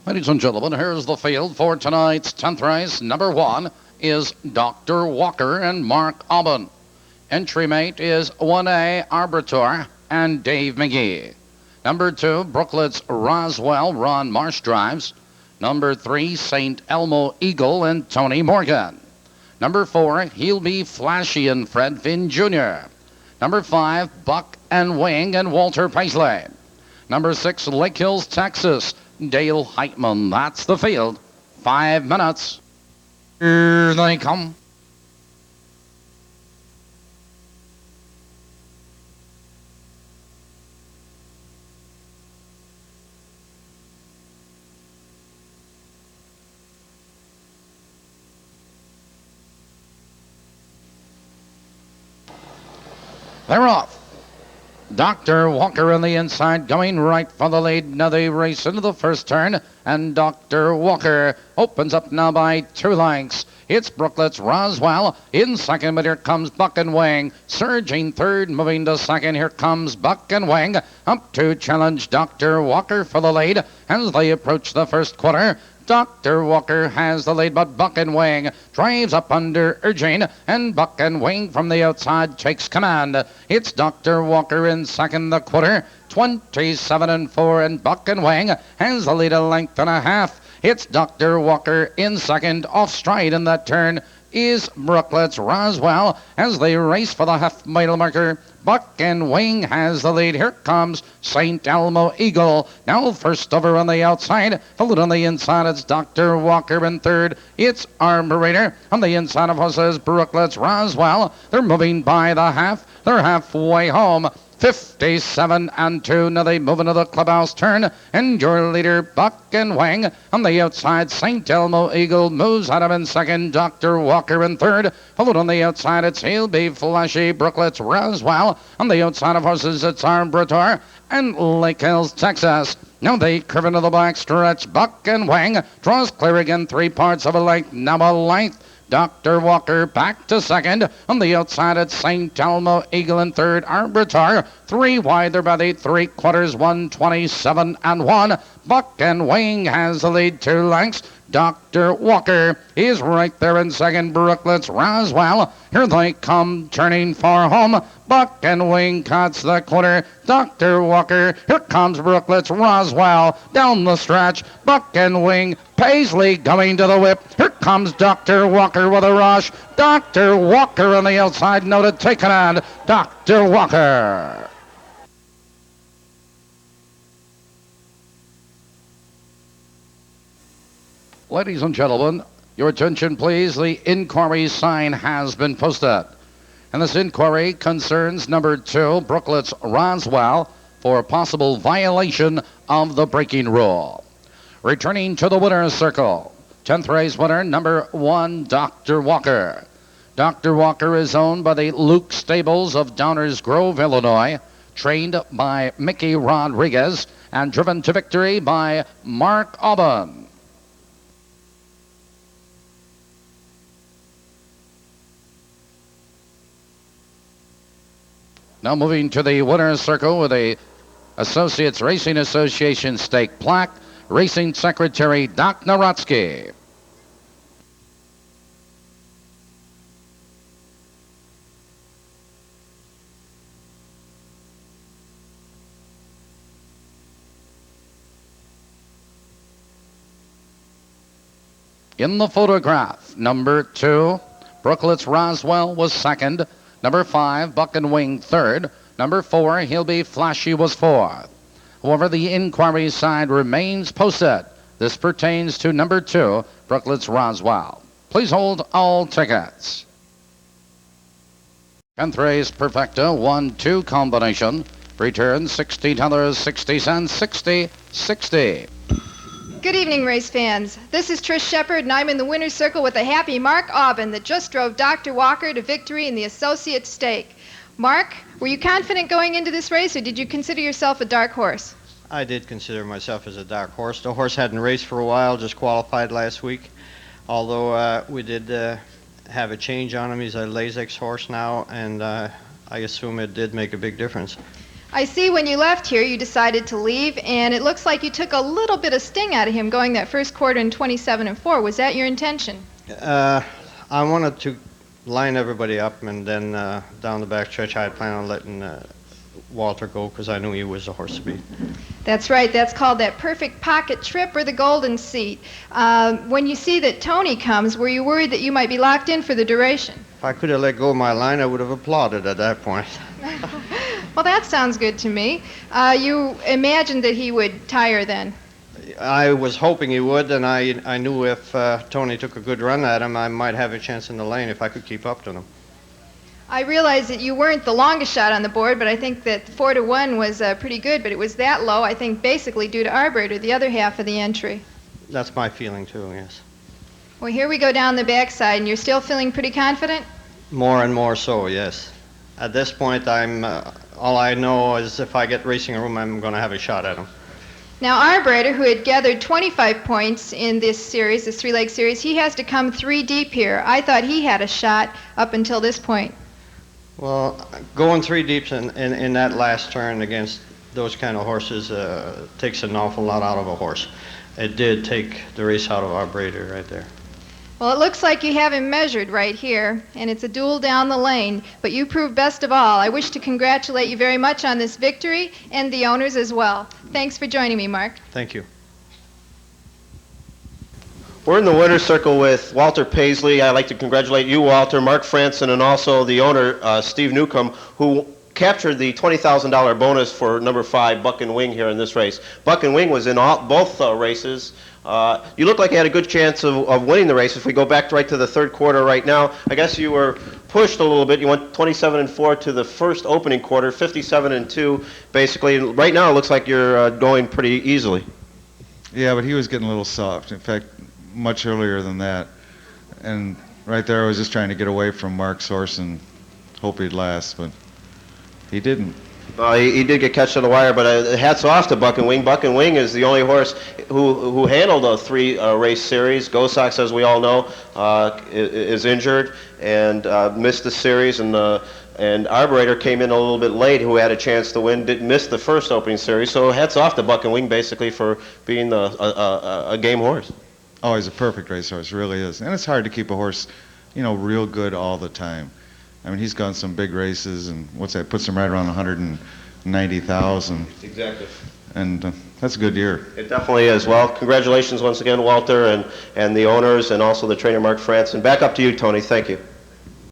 Ladies and gentlemen, here's the field for tonight's 10th race. Number 1 is Dr. Walker and Marc Aubin. Entry mate is 1A Arbiter and Dave McGee. Number 2, Brooklet's Roswell, Ron Marsh drives. Number 3, St. Elmo Eagle and Tony Morgan. Number 4, He'll Be Flashy and Fred Finn Jr. Number 5, Buck and Wing and Walter Paisley. Number 6, Lake Hills, Texas, Dale Heitman. That's the field. 5 minutes. Here they come. They're off. Dr. Walker on the inside going right for the lead. Now they race into the first turn, and Dr. Walker opens up now by 2 lengths. It's Brooklet's Roswell in second, but here comes Buck and Wing. Surging third, moving to second. Here comes Buck and Wing up to challenge Dr. Walker for the lead as they approach the first quarter. Dr. Walker has the lead, but Buck and Wing drives up under urging, and Buck and Wing from the outside takes command. It's Dr. Walker in second, the quarter, 27-4, and Buck and Wing has the lead a length and a half. It's Dr. Walker in second. Off stride in that turn is Brooklet's Roswell as they race for the half-mile marker. Buck and Wing has the lead. Here comes St. Elmo Eagle. Now first over on the outside. Followed on the inside, it's Dr. Walker in third. It's Arbiter. On the inside of horses, Brooklet's Roswell. They're moving by the half. They're halfway home. 57-2. Now they move into the clubhouse turn. And your leader, Buck and Wing. On the outside, St. Elmo Eagle moves out of in second. Dr. Walker in third. Followed on the outside, it's He'll Be Flashy, Brooklet's Roswell. On the outside of horses, it's Arbiter and Lake Hills, Texas. Now they curve into the back stretch. Buck and Wing draws clear again, 3 parts of a length. Now a length. Dr. Walker back to second. On the outside, it's St. Elmo Eagle in third. Arbiter 3 wide. They're by the 3/4, 127-1. Buck and Wing has the lead 2 lengths. Dr. Walker is right there in second. Brooklet's Roswell. Here they come, turning for home. Buck and Wing cuts the quarter. Dr. Walker. Here comes Brooklet's Roswell down the stretch. Buck and Wing. Paisley going to the whip. Here comes Dr. Walker with a rush. Dr. Walker on the outside. Now to take it on. Dr. Walker. Ladies and gentlemen, your attention please. The inquiry sign has been posted. And this inquiry concerns number 2, Brooklet's Roswell, for possible violation of the braking rule. Returning to the winner's circle, 10th race winner, number 1, Dr. Walker. Dr. Walker is owned by the Luke Stables of Downers Grove, Illinois, trained by Mickey Rodriguez, and driven to victory by Marc Aubin. Now moving to the winner's circle with a Associates Racing Association stake plaque, Racing Secretary Doc Narotsky. In the photograph, number 2, Brooklet's Roswell was second. Number 5, Buck and Wing third. Number 4, He'll Be Flashy was fourth. However, the inquiry side remains posted. This pertains to number 2, Brooklet's Roswell. Please hold all tickets. 10th race Perfecta 1-2 combination. Return $60.60, 60-60. Good evening, race fans. This is Trish Shepard, and I'm in the winner's circle with the happy Marc Aubin that just drove Dr. Walker to victory in the Associate Stake. Marc, were you confident going into this race, or did you consider yourself a dark horse? I did consider myself as a dark horse. The horse hadn't raced for a while, just qualified last week. Although we did have a change on him. He's a Lasix horse now, and I assume it did make a big difference. I see when you left here, you decided to leave, and it looks like you took a little bit of sting out of him going that first quarter in 27-4. Was that your intention? I wanted to line everybody up, and then down the back stretch, I had planned on letting Walter go because I knew he was a horse to beat. That's right. That's called that perfect pocket trip or the golden seat. When you see that Tony comes, were you worried that you might be locked in for the duration? If I could have let go of my line, I would have applauded at that point. Well, that sounds good to me. You imagined that he would tire then? I was hoping he would, and I knew if Tony took a good run at him, I might have a chance in the lane if I could keep up to him. I realize that you weren't the longest shot on the board, but I think that 4-1 was pretty good, but it was that low, I think, basically due to Arbiter, the other half of the entry. That's my feeling, too, yes. Well, here we go down the backside, and you're still feeling pretty confident? More and more so, yes. At this point, all I know is if I get racing room, I'm going to have a shot at him. Now, Arbiter, who had gathered 25 points in this series, this three-leg series, he has to come 3 deep here. I thought he had a shot up until this point. Well, going 3 deeps in that last turn against those kind of horses takes an awful lot out of a horse. It did take the race out of Arbiter right there. Well, it looks like you have him measured right here, and it's a duel down the lane, but you proved best of all. I wish to congratulate you very much on this victory, and the owners as well. Thanks for joining me, Marc. Thank you. We're in the winner's circle with Walter Paisley. I'd like to congratulate you, Walter, Mark Franson, and also the owner, Steve Newcomb, who captured the $20,000 bonus for number 5, Buck and Wing, here in this race. Buck and Wing was in both races. You look like you had a good chance of winning the race. If we go back right to the third quarter right now, I guess you were pushed a little bit. You went 27-4 to the first opening quarter, 57-2. Basically, right now it looks like you're going pretty easily. Yeah, but he was getting a little soft. In fact, much earlier than that. And right there, I was just trying to get away from Marc's horse and hope he'd last, but he didn't. He did get catched on the wire, but hats off to Buck and Wing. Buck and Wing is the only horse who handled a 3-race series. Go Sox, as we all know, is injured and missed the series, and Arbiter came in a little bit late, who had a chance to win, didn't miss the first opening series. So hats off to Buck and Wing, basically, for being a game horse. Oh, he's a perfect racehorse, really is. And it's hard to keep a horse, real good all the time. I mean, he's gone some big races, and what's that? Puts him right around 190,000. Exactly. And that's a good year. It definitely is. Well, congratulations once again, Walter, and the owners, and also the trainer, Marc Franson. Back up to you, Tony. Thank you.